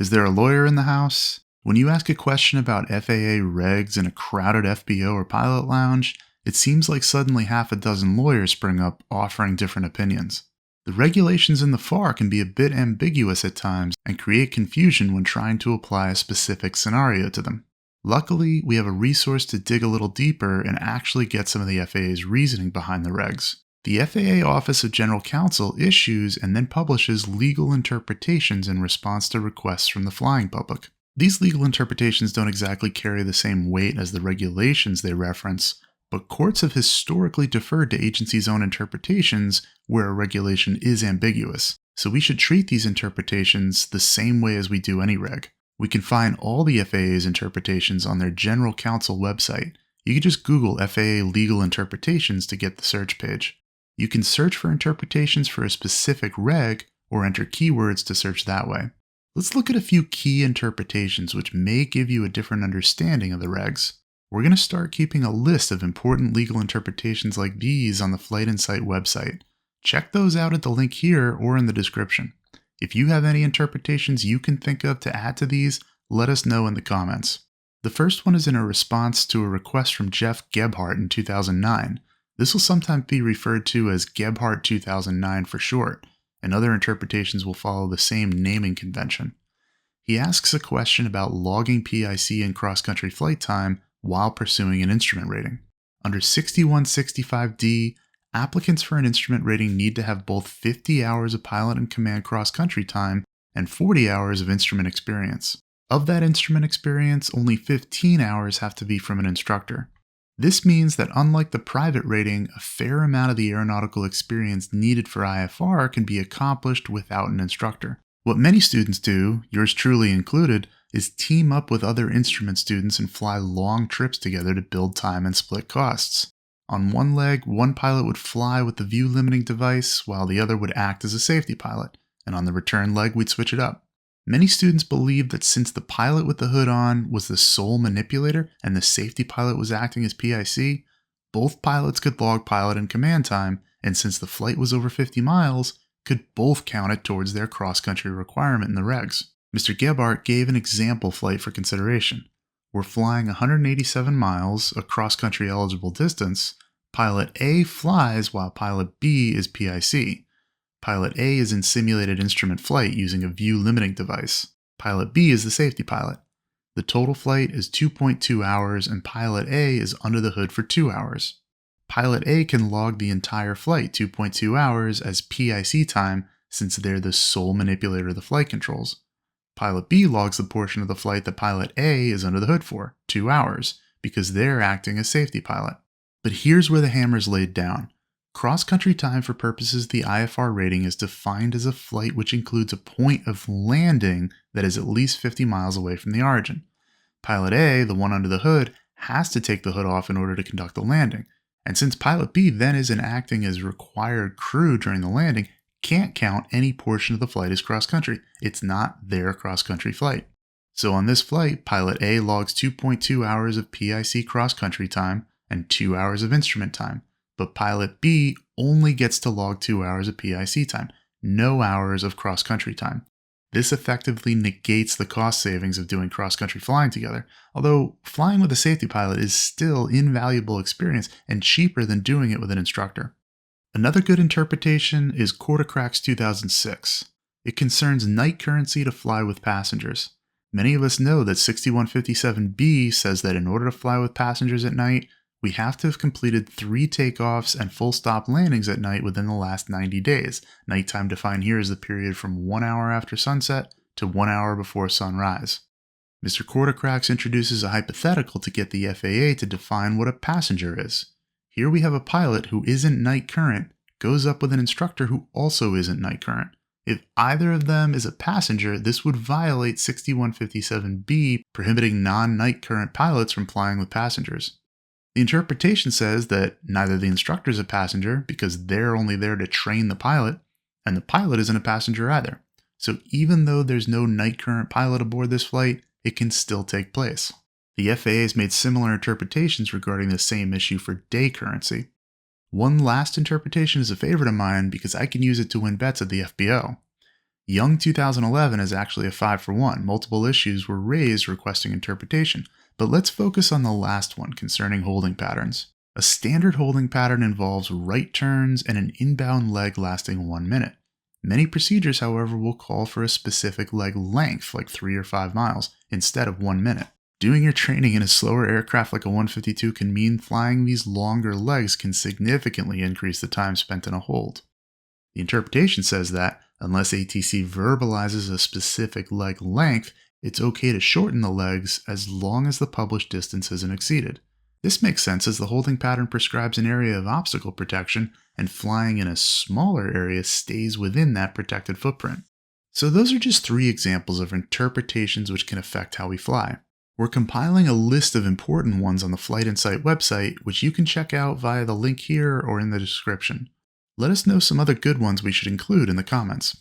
Is there a lawyer in the house? When you ask a question about FAA regs in a crowded FBO or pilot lounge, it seems like suddenly half a dozen lawyers spring up offering different opinions. The regulations in the FAR can be a bit ambiguous at times and create confusion when trying to apply a specific scenario to them. Luckily, we have a resource to dig a little deeper and actually get some of the FAA's reasoning behind the regs. The FAA Office of General Counsel issues and then publishes legal interpretations in response to requests from the flying public. These legal interpretations don't exactly carry the same weight as the regulations they reference, but courts have historically deferred to agencies' own interpretations where a regulation is ambiguous, so we should treat these interpretations the same way as we do any reg. We can find all the FAA's interpretations on their General Counsel website. You can just Google FAA Legal Interpretations to get the search page. You can search for interpretations for a specific reg or enter keywords to search that way. Let's look at a few key interpretations which may give you a different understanding of the regs. We're going to start keeping a list of important legal interpretations like these on the Flight Insight website. Check those out at the link here or in the description. If you have any interpretations you can think of to add to these, let us know in the comments. The first one is in a response to a request from Jeff Gebhart in 2009. This will sometimes be referred to as Gebhart 2009 for short, and other interpretations will follow the same naming convention. He asks a question about logging PIC and cross-country flight time while pursuing an instrument rating. Under 6165D, applicants for an instrument rating need to have both 50 hours of pilot and command cross-country time and 40 hours of instrument experience. Of that instrument experience, only 15 hours have to be from an instructor. This means that unlike the private rating, a fair amount of the aeronautical experience needed for IFR can be accomplished without an instructor. What many students do, yours truly included, is team up with other instrument students and fly long trips together to build time and split costs. On one leg, one pilot would fly with the view limiting device while the other would act as a safety pilot, and on the return leg we'd switch it up. Many students believe that since the pilot with the hood on was the sole manipulator and the safety pilot was acting as PIC, both pilots could log pilot and command time, and since the flight was over 50 miles, could both count it towards their cross-country requirement in the regs. Mr. Gebhart gave an example flight for consideration. We're flying 187 miles, a cross-country eligible distance. Pilot A flies while Pilot B is PIC. Pilot A is in simulated instrument flight using a view limiting device. Pilot B is the safety pilot. The total flight is 2.2 hours and Pilot A is under the hood for 2 hours. Pilot A can log the entire flight, 2.2 hours, as PIC time since they're the sole manipulator of the flight controls. Pilot B logs the portion of the flight that Pilot A is under the hood for, 2 hours, because they're acting as safety pilot. But here's where the hammer's laid down. Cross-country time for purposes of the IFR rating is defined as a flight which includes a point of landing that is at least 50 miles away from the origin. Pilot A, the one under the hood, has to take the hood off in order to conduct the landing, and since Pilot B then isn't acting as required crew during the landing, can't count any portion of the flight as cross-country. It's not their cross-country flight. So on this flight, Pilot A logs 2.2 hours of PIC cross-country time and 2 hours of instrument time. But Pilot B only gets to log 2 hours of PIC time, no hours of cross-country time. This effectively negates the cost savings of doing cross-country flying together, although flying with a safety pilot is still invaluable experience and cheaper than doing it with an instructor. Another good interpretation is Quartercracks 2006. It concerns night currency to fly with passengers. Many of us know that 6157B says that in order to fly with passengers at night, we have to have completed 3 takeoffs and full stop landings at night within the last 90 days. Nighttime defined here is the period from 1 hour after sunset to 1 hour before sunrise. Mr. Quartercracks introduces a hypothetical to get the FAA to define what a passenger is. Here we have a pilot who isn't night current, goes up with an instructor who also isn't night current. If either of them is a passenger, this would violate 6157B, prohibiting non-night current pilots from flying with passengers. The interpretation says that neither the instructor is a passenger because they're only there to train the pilot, and the pilot isn't a passenger either. So even though there's no night current pilot aboard this flight, it can still take place. The FAA has made similar interpretations regarding the same issue for day currency. One last interpretation is a favorite of mine because I can use it to win bets at the FBO. Young 2011 is actually a 5 for 1. Multiple issues were raised requesting interpretation, but let's focus on the last one concerning holding patterns. A standard holding pattern involves right turns and an inbound leg lasting 1 minute. Many procedures, however, will call for a specific leg length, like 3 or 5 miles, instead of 1 minute. Doing your training in a slower aircraft like a 152 can mean flying these longer legs can significantly increase the time spent in a hold. The interpretation says that, unless ATC verbalizes a specific leg length, it's okay to shorten the legs as long as the published distance isn't exceeded. This makes sense as the holding pattern prescribes an area of obstacle protection, and flying in a smaller area stays within that protected footprint. So those are just 3 examples of interpretations which can affect how we fly. We're compiling a list of important ones on the Flight Insight website, which you can check out via the link here or in the description. Let us know some other good ones we should include in the comments.